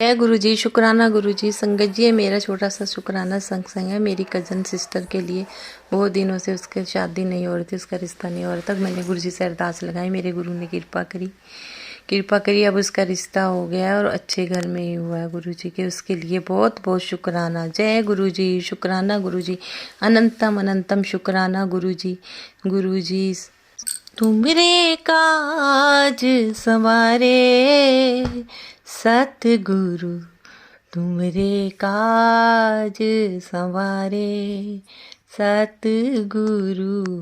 जय गुरुजी। शुक्राना गुरुजी। संगत जी, ये मेरा छोटा सा शुक्राना सत्संग है मेरी कज़न सिस्टर के लिए। बहुत दिनों से उसके शादी नहीं हो रही थी, उसका रिश्ता नहीं हो रहा था। मैंने गुरुजी से अरदास लगाई, मेरे गुरु ने कृपा करी, अब उसका रिश्ता हो गया और अच्छे घर में ही हुआ है गुरुजी के। उसके लिए बहुत बहुत शुक्राना। जय गुरुजी। शुक्राना गुरुजी। अनंतम अनंतम शुक्राना गुरुजी। गुरुजी तुमरे काज सवारे सतगुरु, तुमरे काज संवारे सतगुरु,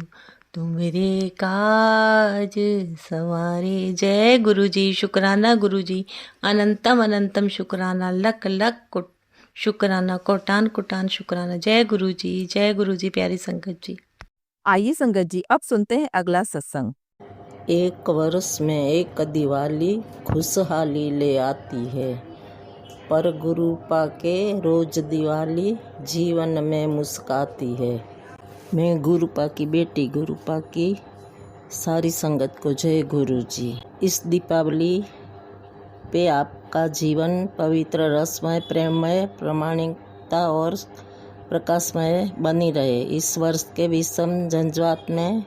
तुमरे काज संवारे। जय गुरुजी। शुक्राना गुरुजी। अनंतम अनंतम शुक्राना। लख लख शुक्राना, कोटान कोटान शुक्राना। जय गुरुजी। जय गुरुजी। प्यारी संगत जी, आइए संगत जी, अब सुनते हैं अगला सत्संग। एक वर्ष में एक दिवाली खुशहाली ले आती है, पर गुरुपा के रोज दिवाली जीवन में मुस्काती है। मैं गुरुपा की बेटी गुरुपा की सारी संगत को जय गुरु जी। इस दीपावली पे आपका जीवन पवित्र, रसमय, प्रेममय, प्रामाणिकता और प्रकाशमय बनी रहे। इस वर्ष के विषम झंझावात में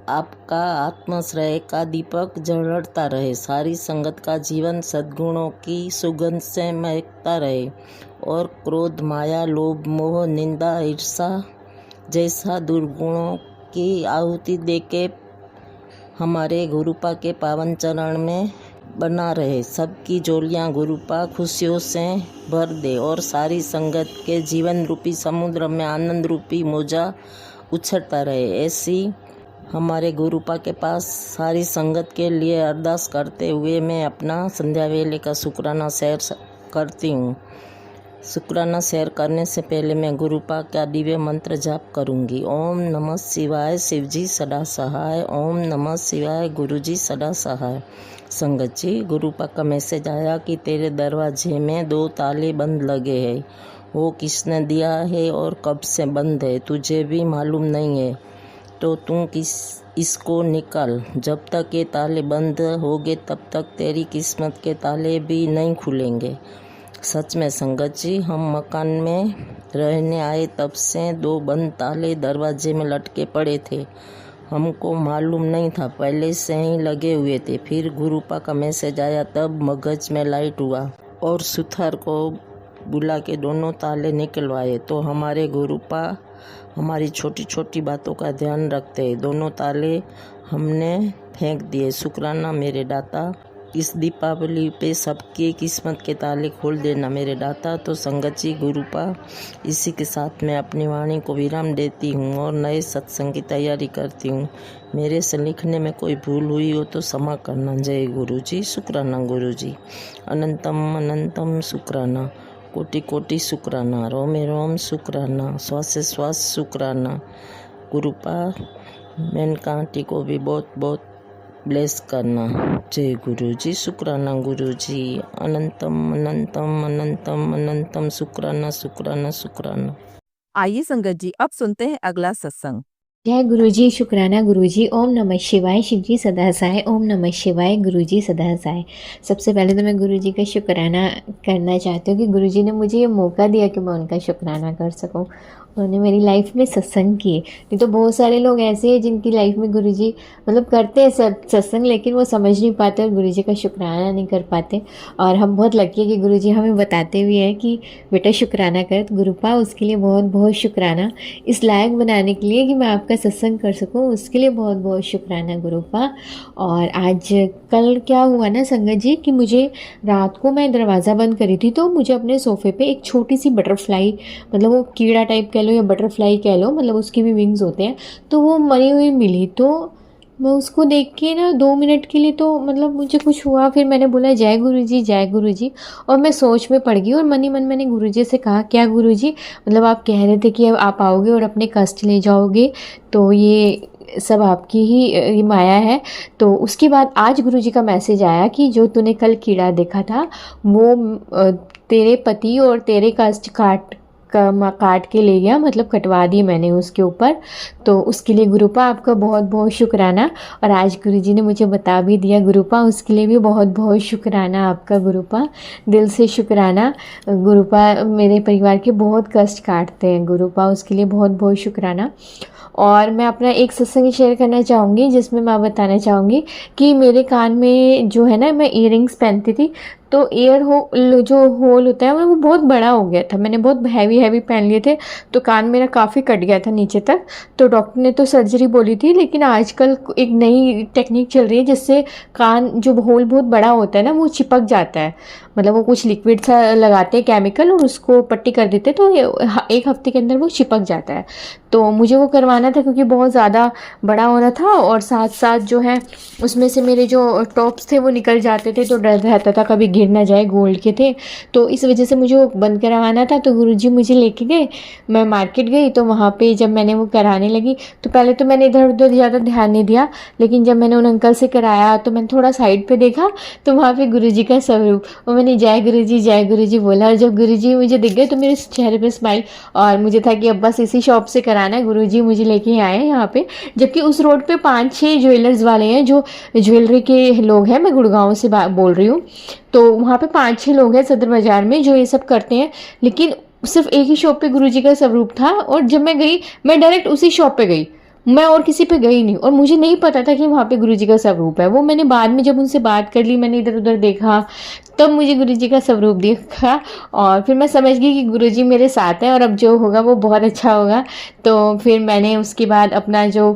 आपका आत्माश्रय का दीपक जड़ता रहे। सारी संगत का जीवन सद्गुणों की सुगंध से महकता रहे और क्रोध, माया, लोभ, मोह, निंदा, ईर्षा जैसा दुर्गुणों की आहुति देके हमारे गुरुपा के पावन चरण में बना रहे। सबकी झोलियाँ गुरुपा खुशियों से भर दे और सारी संगत के जीवन रूपी समुद्र में आनंद रूपी मौजा उछलता रहे। ऐसी हमारे गुरुपा के पास सारी संगत के लिए अरदास करते हुए मैं अपना संध्या वेले का शुक्राना शेयर करती हूँ। शुक्राना शेयर करने से पहले मैं गुरुपा का दिव्य मंत्र जाप करूँगी। ओम नमः शिवाय, शिवजी सदा सहाय। ओम नमः शिवाय, गुरुजी सदा सहाय। संगत जी, गुरुपा का मैसेज आया कि तेरे दरवाजे में 2 ताले बंद लगे हैं। वो किसने दिया है और कब से बंद है तुझे भी मालूम नहीं है, तो तू इसको निकाल। जब तक ये ताले बंद होंगे तब तक तेरी किस्मत के ताले भी नहीं खुलेंगे। सच में संगत जी, हम मकान में रहने आए तब से 2 बंद ताले दरवाजे में लटके पड़े थे। हमको मालूम नहीं था, पहले से ही लगे हुए थे। फिर गुरुपा का मैसेज आया तब मगज में लाइट हुआ और सुथार को बुला के दोनों ताले निकलवाए। तो हमारे गुरुपा हमारी छोटी छोटी बातों का ध्यान रखते हैं। दोनों ताले हमने फेंक दिए। शुक्राना मेरे दाता। इस दीपावली पे सबकी किस्मत के ताले खोल देना मेरे दाता। तो संगत जी, गुरुपा, इसी के साथ मैं अपनी वाणी को विराम देती हूँ और नए सत्संग की तैयारी करती हूँ। मेरे से लिखने में कोई भूल हुई हो तो क्षमा करना। जय गुरु जी। शुक्राना गुरु जी। अनंतम अनंतम शुक्राना। कोटि कोटि शुक्राना। रोमे रोम शुक्राना। श्वास श्वास शुक्राना। गुरुपा मेनका आंटी को भी बहुत बहुत ब्लेस करना। जय गुरु जी। शुक्राना गुरु जी। अनंतम अनंतम अनंतम अनंतम शुक्राना शुक्राना शुक्राना। आइए संगत जी, अब सुनते हैं अगला सत्संग। जय गुरुजी। शुक्राना गुरुजी। ओम नमः शिवाय, शिवजी सदा सहाय। ओम नमः शिवाय, गुरुजी सदा सहाय। सबसे पहले तो मैं गुरुजी का शुक्राना करना चाहती हूँ कि गुरुजी ने मुझे ये मौका दिया कि मैं उनका शुक्राना कर सकूँ। उन्होंने मेरी लाइफ में सत्संग किए। नहीं तो बहुत सारे लोग ऐसे हैं जिनकी लाइफ में गुरुजी मतलब करते हैं सत्संग, लेकिन वो समझ नहीं पाते और गुरुजी का शुक्राना नहीं कर पाते। और हम बहुत लकी है कि गुरुजी हमें बताते भी हैं कि बेटा शुक्राना कर। तो गुरुपा, उसके लिए बहुत बहुत शुक्राना। इस लायक बनाने के लिए कि मैं आपका सत्संग कर सकूं, उसके लिए बहुत बहुत शुक्राना गुरुपा। और आज कल क्या हुआ ना संगत जी कि मुझे रात को मैं दरवाज़ा बंद करी थी तो मुझे अपने सोफ़े पे एक छोटी सी बटरफ्लाई, मतलब वो कीड़ा टाइप कह लो या बटरफ्लाई कह लो, मतलब उसके भी विंग्स होते हैं, तो वो मरी हुई मिली। तो मैं उसको देख के ना 2 मिनट के लिए तो मतलब मुझे कुछ हुआ। फिर मैंने बोला जय गुरुजी, जय गुरुजी, और मैं सोच में पड़ गई और मन ही मन मैंने गुरुजी से कहा, क्या गुरुजी, मतलब आप कह रहे थे कि आप आओगे और अपने कष्ट ले जाओगे, तो ये सब आपकी ही ये माया है। तो उसके बाद आज गुरुजी का मैसेज आया कि जो तूने कल कीड़ा देखा था वो तेरे पति और तेरे कष्ट काट के ले गया, मतलब कटवा दी मैंने उसके ऊपर। तो उसके लिए गुरुपा आपका बहुत बहुत शुक्राना। और आज गुरुजी ने मुझे बता भी दिया गुरुपा, उसके लिए भी बहुत बहुत शुक्राना आपका गुरुपा, दिल से शुक्राना। गुरुपा मेरे परिवार के बहुत कष्ट काटते हैं गुरुपा, उसके लिए बहुत बहुत शुक्राना। और मैं अपना एक सत्संग शेयर करना चाहूँगी जिसमें मैं बताना चाहूँगी कि मेरे कान में जो है ना, मैं इयररिंग्स पहनती थी तो ईयर हो जो होल होता है वो बहुत बड़ा हो गया था, मैंने बहुत हैवी पहन लिए थे तो कान मेरा काफ़ी कट गया था नीचे तक। तो डॉक्टर ने तो सर्जरी बोली थी, लेकिन आजकल एक नई टेक्निक चल रही है जिससे कान जो होल बहुत बड़ा होता है ना वो चिपक जाता है, मतलब वो कुछ लिक्विड सा लगाते हैं केमिकल और उसको पट्टी कर देते हैं, तो एक हफ्ते के अंदर वो चिपक जाता है। तो मुझे वो करवाना था क्योंकि बहुत ज़्यादा बड़ा हो रहा था और साथ साथ जो है उसमें से मेरे जो टॉप्स थे वो निकल जाते थे, तो डर रहता था कभी गिर ना जाए, गोल्ड के थे, तो इस वजह से मुझे वो बंद करवाना था। तो गुरुजी मुझे लेके गए, मैं मार्केट गई तो वहाँ पे जब मैंने वो कराने लगी तो पहले तो मैंने इधर उधर ज़्यादा ध्यान नहीं दिया, लेकिन जब मैंने उन अंकल से कराया तो मैंने थोड़ा साइड पे देखा तो वहाँ पे गुरुजी का स्वरूप, और मैंने जय गुरुजी बोला। और जब गुरुजी मुझे दिख गए तो मेरे चेहरे पे स्माइल, और मुझे था कि अब बस इसी शॉप से कराना है। गुरुजी मुझे लेके आए यहाँ पे, जबकि उस रोड पे 5-6 ज्वेलर्स वाले हैं जो ज्वेलरी के लोग हैं, मैं गुड़गांव से बोल रही हूँ। तो वहाँ पे 5-6 लोग हैं सदर बाज़ार में जो ये सब करते हैं, लेकिन सिर्फ एक ही शॉप पे गुरुजी का स्वरूप था। और जब मैं गई, मैं डायरेक्ट उसी शॉप पे गई, मैं और किसी पे गई नहीं, और मुझे नहीं पता था कि वहाँ पे गुरुजी का स्वरूप है। वो मैंने बाद में जब उनसे बात कर ली, मैंने इधर उधर देखा, तब मुझे गुरुजी का स्वरूप दिखा और फिर मैं समझ गई कि गुरुजी मेरे साथ हैं और अब जो होगा वो बहुत अच्छा होगा। तो फिर मैंने उसके बाद अपना जो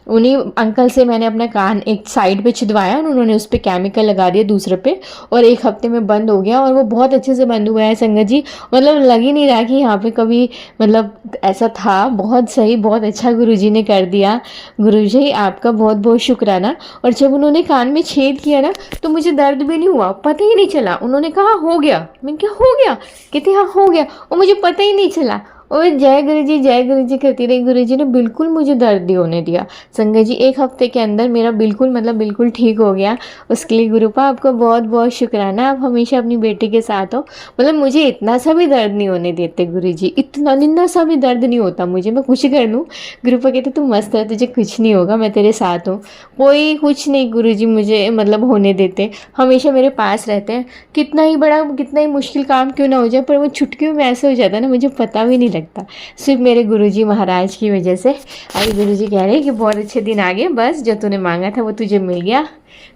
उन्हीं अंकल से मैंने अपना कान एक साइड पे छिदवाया और उन्होंने उस पर केमिकल लगा दिया दूसरे पे, और एक हफ्ते में बंद हो गया और वो बहुत अच्छे से बंद हुआ है संगत जी। मतलब लग ही नहीं रहा कि यहाँ पे कभी मतलब ऐसा था। बहुत सही, बहुत अच्छा गुरुजी ने कर दिया। गुरुजी आपका बहुत बहुत शुक्राना। और जब उन्होंने कान में छेद किया ना तो मुझे दर्द भी नहीं हुआ, पता ही नहीं चला। उन्होंने कहा हो गया, मैं क्या हो गया, कहते हाँ हो गया, और मुझे पता ही नहीं चला। और जय गुरुजी करती रही। गुरुजी ने बिल्कुल मुझे दर्द नहीं होने दिया संगत जी, एक हफ्ते के अंदर मेरा बिल्कुल मतलब बिल्कुल ठीक हो गया। उसके लिए गुरुपा आपको बहुत बहुत शुक्राना, आप हमेशा अपनी बेटी के साथ हो। मतलब मुझे इतना सा भी दर्द नहीं होने देते गुरुजी, इतना निन्ना सा भी दर्द नहीं होता मुझे, मैं कुछ कर लूँ गुरुपा कहते तू मस्त है, तुझे कुछ नहीं होगा, मैं तेरे साथ हूँ। कोई कुछ नहीं गुरुजी मुझे मतलब होने देते, हमेशा मेरे पास रहते हैं। कितना ही बड़ा कितना ही मुश्किल काम क्यों ना हो जाए, पर वो चुटकियों में ऐसे हो जाता है ना, मुझे पता भी नहीं लगता, सिर्फ मेरे गुरुजी महाराज की वजह से। आज गुरुजी कह रहे हैं कि बहुत अच्छे दिन आ गए, बस जो तूने मांगा था वो तुझे मिल गया।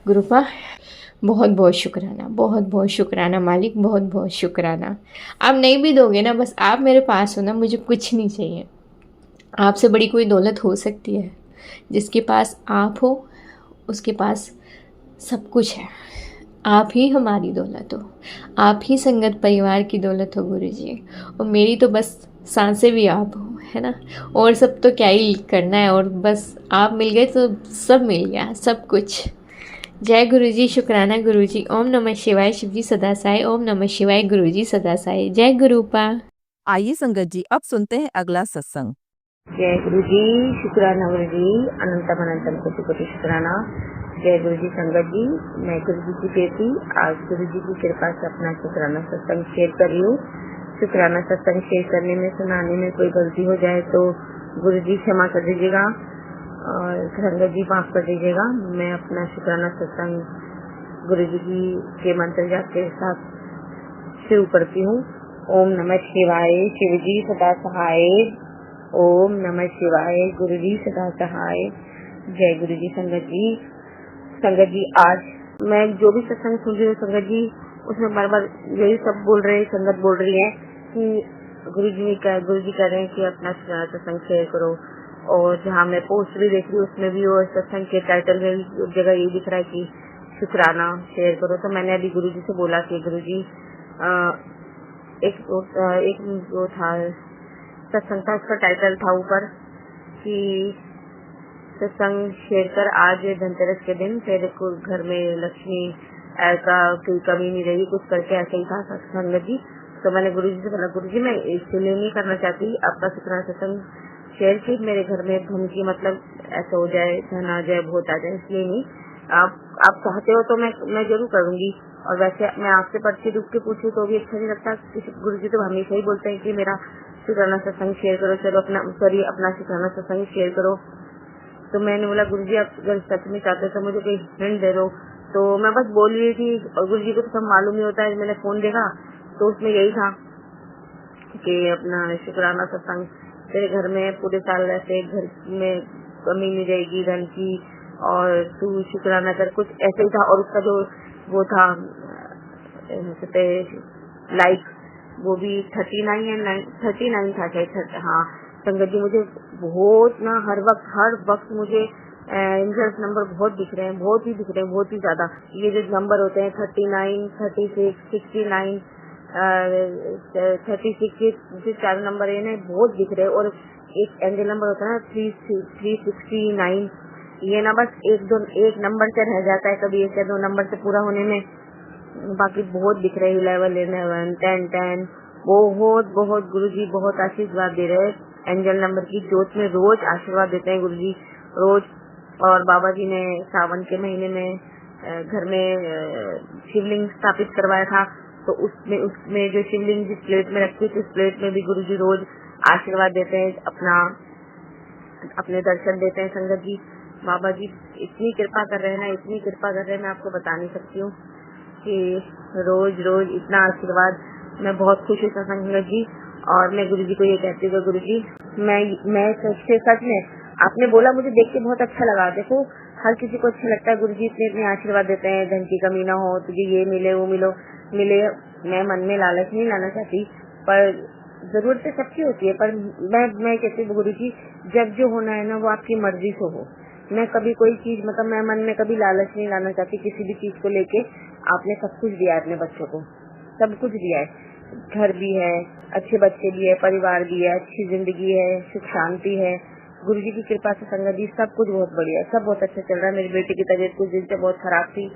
गुरुपा बहुत बहुत शुक्राना, बहुत बहुत शुक्राना मालिक, बहुत बहुत शुक्राना। आप नहीं भी दोगे ना, बस आप मेरे पास हो ना, मुझे कुछ नहीं चाहिए। आपसे बड़ी कोई दौलत हो सकती है? जिसके पास आप हो उसके पास सब कुछ है। आप ही हमारी दौलत हो, आप ही संगत परिवार की दौलत हो गुरुजी, और मेरी तो बस सांसें भी आप हो, है ना। और सब तो क्या ही करना है, और बस आप मिल गए तो सब मिल गया, सब कुछ। जय गुरुजी, शुक्राना गुरुजी। ओम नमः शिवाय, शिवजी सदा साई। ओम नमः शिवाय, गुरुजी सदा साई। जय गुरुपा। आइए संगत जी अब सुनते हैं अगला सत्संग। जय गुरु जी, शुक्राना गुरु जी, अनंतम अनंतम कोटि कोटि शुक्राना। जय गुरु जी संगत जी, मैं गुरु जी की बेटी आज गुरु जी की कृपा से अपना शुक्राना सत्संग शेयर कर रही हूँ। शुक्राना सत्संग शेयर करने में सुनाने में कोई गलती हो जाए तो गुरु जी क्षमा कर दीजिएगा और संगत जी माफ कर दीजिएगा। मैं अपना शुक्राना सत्संग गुरु जी की के मंत्र जाप के साथ शुरू करती हूँ। ओम नमः शिवाय, शिव जी सदा सहाय। ओम नमः शिवाय, गुरु जी सदा सहाय। जय गुरु जी संगत जी। संगत जी आज मैं जो भी सत्संग सुन रही हूँ संगत जी, उसमें बार बार यही सब बोल रहे हैं, संगत बोल रही है कि गुरु जी कह रहे हैं कि अपना सत्संग शेयर करो। और जहाँ मैं पोस्ट भी देख रही हूँ उसमें भी वो सत्संग के टाइटल में भी एक जगह ये दिख रहा है कि शुक्राना शेयर करो। तो मैंने अभी गुरु जी से बोला कि गुरु जी एक वो था सत्संग था, उसका टाइटल था ऊपर कि सत्संग शेयर कर आज धनतेरस के दिन तेरे को घर में लक्ष्मी का कोई कमी नहीं रहेगी, कुछ करके ऐसे ही था संगत जी। तो मैंने गुरुजी से बोला गुरुजी मैं इसलिए नहीं करना चाहती आपका शुक्राना सत्संग शेयर की मेरे घर में धन की मतलब ऐसा हो जाए, धन आ जाए, भूत आ जाए, इसलिए नहीं। आप चाहते हो तो मैं जरूर करूंगी। और वैसे मैं आपसे पर्ची रुक के पूछूं तो भी अच्छा नहीं लगता। गुरुजी तो हमेशा ही बोलते हैं कि मेरा शुक्राना सत्संग शेयर करो, चलो अपना शुक्राना सत्संग शेयर करो। तो मैंने बोला गुरुजी आप अगर सच में चाहते तो मुझे कोई हिंट दे दो। तो मैं बस बोल रही थी और गुरुजी को तो सब मालूम ही होता है। मैंने फोन देखा तो उसमें यही था कि अपना शुक्राना सत्संग, तेरे घर में पूरे साल ऐसे घर में कमी नहीं रहेगी धन की और तू शुक्राना कर, कुछ ऐसे ही था। और उसका जो वो था लाइक वो भी 39 था शायद। हाँ संगत जी मुझे बहुत ना हर वक्त मुझे एंजल्स नंबर बहुत दिख रहे हैं, बहुत ही ज्यादा। ये जो नंबर होते हैं 39, 36, 69, 36 जो 4 नंबर है ना बहुत दिख रहे हैं। और एक एंजल नंबर होता है ना 369, ये ना बस एक नंबर से रह जाता है, कभी एक या 2 नंबर से पूरा होने में, बाकी बहुत दिख रहे हैं 11, 10 बहुत गुरुजी बहुत आशीर्वाद दे रहे हैं। एंजल नंबर की जोत में रोज आशीर्वाद देते हैं गुरुजी रोज। और बाबा जी ने सावन के महीने में घर में शिवलिंग स्थापित करवाया था, तो उसमें जो शिवलिंग जिस प्लेट में रखी थी उस प्लेट में भी गुरुजी रोज आशीर्वाद देते हैं, अपने दर्शन देते हैं। संगत जी बाबा जी इतनी कृपा कर रहे हैं ना, इतनी कृपा कर रहे हैं, मैं आपको बता नहीं सकती हूँ कि रोज इतना आशीर्वाद। मैं बहुत खुश हूँ संगत जी। और मैं गुरुजी को ये कहती हूँ गुरुजी मैं सच में आपने बोला मुझे देख के बहुत अच्छा लगा। देखो हर किसी को अच्छा लगता है गुरुजी इतने आशीर्वाद देते हैं, धन की कमी ना हो, तुझे ये मिले वो मिले। मैं मन में लालच नहीं लाना चाहती, पर जरूरतें सबकी होती है। पर मैं कहती हूँ गुरुजी जब जो होना है ना वो आपकी मर्जी से हो। मैं कभी कोई चीज मैं मन में कभी लालच नहीं लाना चाहती किसी भी चीज को लेके। आपने सब कुछ दिया है अपने बच्चों को, सब कुछ दिया है, घर भी है, अच्छे बच्चे भी है, परिवार भी है, अच्छी जिंदगी है, सुख शांति है। गुरुजी की कृपा से संगत जी सब कुछ बहुत बढ़िया है, सब बहुत अच्छा चल रहा है। मेरी बेटी की तबीयत कुछ दिन से बहुत खराब थी,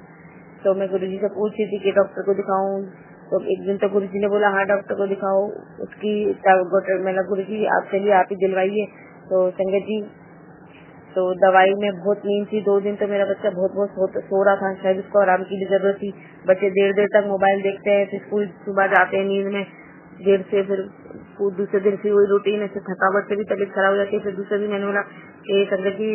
तो मैं गुरुजी से पूछ रही थी कि डॉक्टर को दिखाऊं। तो एक दिन तो गुरुजी ने बोला हाँ डॉक्टर को दिखाओ। उसकी मैंने गुरुजी आप चलिए आप ही दिलवाइए। तो संगत जी तो दवाई में बहुत नींद थी। 2 दिन तो मेरा बच्चा बहुत सो रहा था, शायद उसको आराम की भी जरूरत थी। बच्चे देर तक मोबाइल देखते हैं, फिर स्कूल सुबह जाते हैं नींद में देर से, फिर दूसरे दिन फिर वही रूटीन है, थकावट से भी तबीयत खराब हो जाती है। फिर दूसरे दिन मैंने बोला कि संगत जी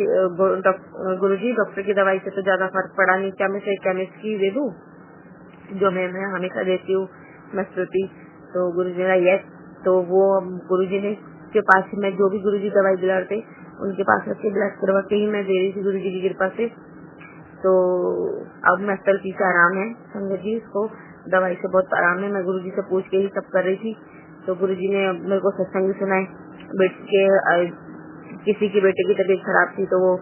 गुरुजी डॉक्टर की दवाई से तो ज्यादा फर्क पड़ा नहीं, क्या मैं केमिस्ट की दे दूं जो मैं हमेशा देती हूँ मस्तुति। तो गुरुजी ने यस। तो वो गुरुजी ने के पास मैं जो भी गुरुजी दवाई दिलाते उनके पास रखे ब्लड करवा के ही मैं दे रही थी गुरुजी की कृपा से। तो अब मैं 70% आराम है संगत जी, उसको दवाई से बहुत आराम है। मैं गुरुजी से पूछ के ही सब कर रही थी। तो गुरुजी ने मेरे को सत्संग सुनाए। किसी की बेटे की तबीयत खराब थी तो वो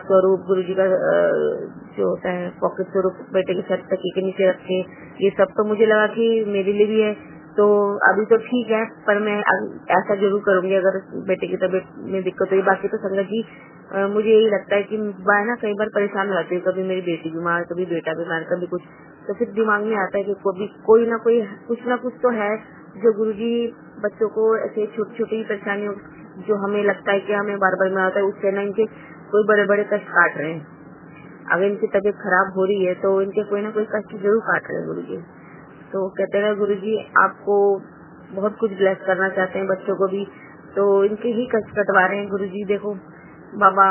स्वरूप गुरुजी का जो होता है पॉकेट स्वरूप बेटे के सर तकी के नीचे रखे। ये सब तो मुझे लगा कि मेरे लिए भी है, तो अभी तो ठीक है, पर मैं ऐसा जरूर करूंगी अगर बेटे की तबीयत में दिक्कत हुई। बाकी तो संगत जी मुझे यही लगता है कि मैं ना कई बार परेशान हो जाती हूँ, कभी मेरी बेटी बीमार, कभी बेटा बीमार, कभी कुछ, तो फिर दिमाग में आता है कि कोई ना कोई कुछ ना कुछ तो है जो गुरुजी बच्चों को ऐसे छोटी छोटी परेशानियों जो हमें लगता है कि हमें बार बार में आता है उससे ना इनके कोई बड़े बड़े कष्ट काट रहे हैं। अगर इनकी तबीयत खराब हो रही है तो इनके कोई ना कोई कष्ट जरूर काट रहे हैं गुरुजी। तो कहते हैं गुरुजी आपको बहुत कुछ ब्लेस करना चाहते हैं बच्चों को भी, तो इनके ही कष्ट कटवा रहे हैं गुरुजी। देखो बाबा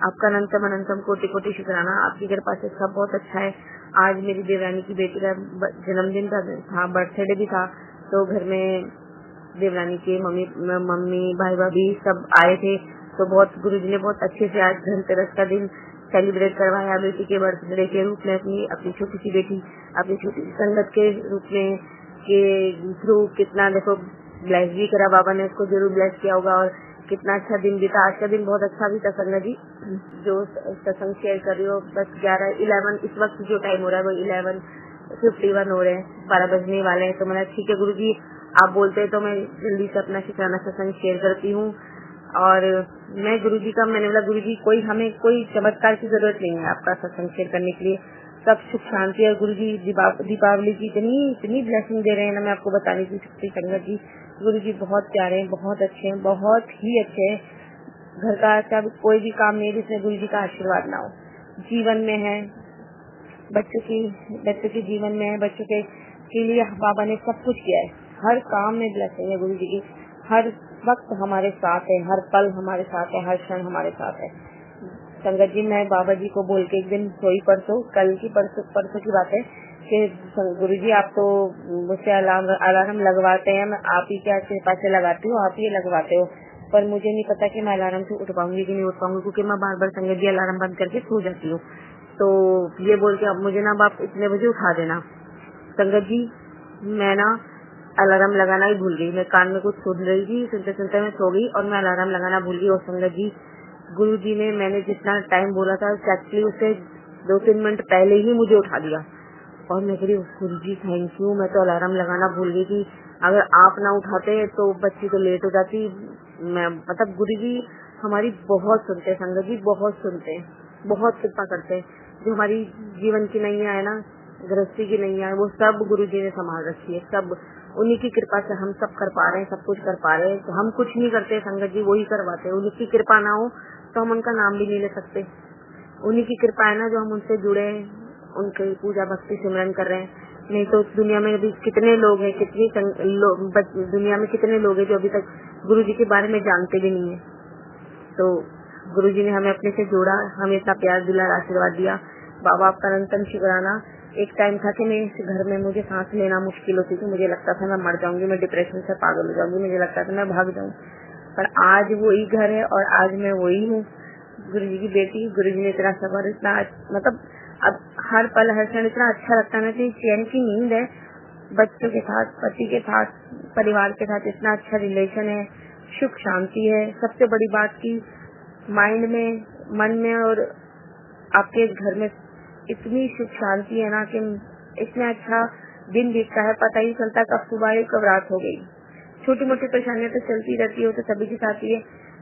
आपका अनंतम कोटि शुक्राना, आपकी कृपा से सब बहुत अच्छा है। आज मेरी देवरानी की बेटी का जन्मदिन था, बर्थडे भी था, तो घर में देवरानी के मम्मी भाई भाभी सब आए थे। तो बहुत गुरुजी ने बहुत अच्छे से आज धनतेरस का दिन सेलिब्रेट करवाया बेटी के बर्थडे के रूप में, अपनी छोटी सी बेटी अपनी छोटी सी संगत के रूप में के थ्रू कितना देखो ब्लेस भी करा बाबा ने, उसको जरूर ब्लेस किया होगा। और कितना अच्छा दिन बीता, आज का दिन बहुत अच्छा भी था संगत जी। जो सत्संग शेयर कर रही हो बस 11 इस वक्त जो टाइम हो रहा है वो 11:51 हो रहे हैं, 12 बजने वाले हैं। तो मैंने ठीक है गुरुजी आप बोलते हैं तो मैं जल्दी से अपना शुक्राना सत्संग शेयर करती हूँ। और मैं गुरुजी का मैंने बोला गुरुजी हमें कोई चमत्कार की जरूरत नहीं है आपका सत्संग शेयर करने के लिए, सब सुख शांति है। गुरुजी दीपावली की इतनी ब्लेसिंग दे रहे हैं ना, मैं आपको बता नहीं सकती संगत जी। गुरुजी बहुत प्यारे हैं, बहुत अच्छे हैं, बहुत ही अच्छे हैं। घर का चाहे कोई भी काम नहीं जिसमें गुरुजी का आशीर्वाद ना हो, जीवन में है, बच्चों के जीवन में है, बच्चों के लिए बाबा ने सब कुछ किया है। हर काम में ब्लेसिंग है गुरुजी की, हर वक्त हमारे साथ है, हर पल हमारे साथ है, हर क्षण हमारे साथ है। संगत जी, मैं बाबा जी को बोल के एक दिन सोई, परसों की बात है कि गुरुजी आप तो मुझसे अलार्म लगवाते हैं, मैं आप ही के कृपा से लगाती हूँ, आप ही लगवाते हो, पर मुझे नहीं पता कि मैं अलार्म से उठ पाऊंगी कि नहीं उठ पाऊंगी, क्योंकि मैं बार बार संगत जी अलार्म बंद करके सो जाती हूँ। तो ये बोल के अब मुझे ना आप इतने बजे उठा देना। संगत जी, मैं ना अलार्म लगाना ही भूल गई, मैं कान में कुछ सुन रही थी, सुनते सुनते मैं सो गई और मैं अलार्म लगाना भूल गई। और संगत जी, गुरु जी ने मैंने जितना टाइम बोला था एक्चुअली उससे 2-3 मिनट पहले ही मुझे उठा दिया। और मैं कह रही गुरु जी थैंक यू, मैं तो अलार्म लगाना भूल गई थी, अगर आप ना उठाते तो बच्ची तो लेट हो जाती। मैं मतलब गुरु जी हमारी बहुत सुनते हैं, संगत जी बहुत सुनते हैं, बहुत कृपा करते हैं। जो हमारी जीवन की नैया है ना, गृहस्थी की नैया है, वो सब गुरु जी ने संभाल रखी है। सब उन्हीं की कृपा से हम सब कर पा रहे हैं, सब कुछ कर पा रहे हैं। तो हम कुछ नहीं करते संगत जी, वही करवाते हैं। उन्हीं की कृपा ना हो तो हम उनका नाम भी नहीं ले सकते। उन्हीं की कृपा है ना जो हम उनसे जुड़े हैं, उनकी पूजा भक्ति सिमरन कर रहे हैं। नहीं तो दुनिया में अभी कितने लोग हैं, दुनिया में कितने लोग हैं जो अभी तक गुरु जी के बारे में जानते भी नहीं है। तो गुरु जी ने हमें अपने से जोड़ा, हमें इतना प्यार दुलार आशीर्वाद दिया। बाबा आपका अनंतम शुक्राना। एक टाइम था कि मैं इस घर में मुझे सांस लेना मुश्किल होती थी, मुझे लगता था मैं मर जाऊंगी, मैं डिप्रेशन से पागल हो जाऊंगी, मुझे लगता था मैं भाग जाऊं। पर आज वही घर है और आज मैं वही हूँ, गुरु जी की बेटी। गुरु जी ने इतना सबर, इतना मतलब अब हर पल हर क्षण इतना अच्छा लगता है ना कि चैन की नींद है। बच्चों के साथ, पति के साथ, परिवार के साथ इतना अच्छा रिलेशन है, सुख शांति है। सबसे बड़ी बात की माइंड में, मन में और आपके घर में इतनी सुख शांति है ना कि इतना अच्छा दिन बीतता है, पता ही चलता कब सुबह आई कब रात हो गई। छोटी मोटी परेशानियां तो चलती रहती है, तो सभी के साथ ही है,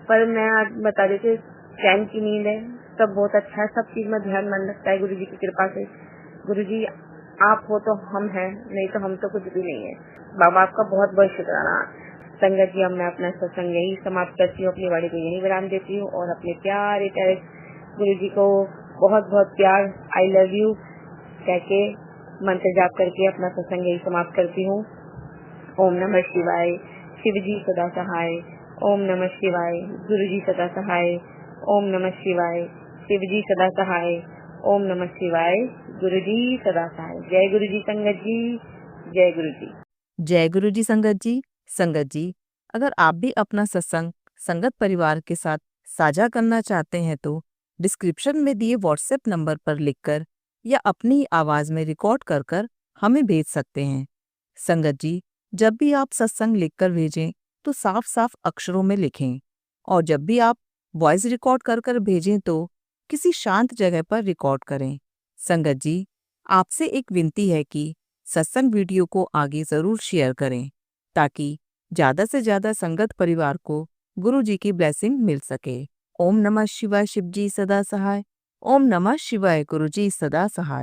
पर मैं आज बता देती चैन की नींद है, सब बहुत अच्छा है, सब चीज में ध्यान मन रखता है गुरु जी की कृपा से। गुरु जी आप हो तो हम हैं, नहीं तो हम तो कुछ भी नहीं है। बाबा आपका बहुत बहुत शुक्राना। संगत जी, अब मैं अपना सत्संग यही समाप्त करती हूँ, अपनी वाणी को यही विराम देती हूँ और अपने प्यारे प्यारे गुरु जी को बहुत बहुत प्यार, आई लव यू कह के मंत्र जाप करके अपना सत्संग यही समाप्त करती हूँ। ओम नमः शिवाय, शिव जी सदा सहाय। ओम नमः शिवाय, गुरु जी सदा सहाय। ओम नमः शिवाय, शिव जी सदा सहाय। ओम नमः शिवाय, गुरु जी सदा सहाय। जय गुरु जी संगत जी, जय गुरु जी। जय गुरु जी संगत जी। संगत जी, अगर आप भी अपना सत्संग संगत परिवार के साथ साझा करना चाहते हैं तो डिस्क्रिप्शन में दिए व्हाट्सएप नंबर पर लिखकर या अपनी आवाज में रिकॉर्ड कर हमें भेज सकते हैं। संगत जी, जब भी आप सत्संग लिखकर भेजें तो साफ साफ अक्षरों में लिखें और जब भी आप वॉइस रिकॉर्ड कर भेजें तो किसी शांत जगह पर रिकॉर्ड करें। संगत जी, आपसे एक विनती है कि सत्संग वीडियो को आगे जरूर शेयर करें ताकि ज्यादा से ज्यादा संगत परिवार को गुरु जी की ब्लेसिंग मिल सके। ओम नमः शिवाय, शिव जी सदा सहाय। ओम नमः शिवाय, गुरु जी सदा सहाय।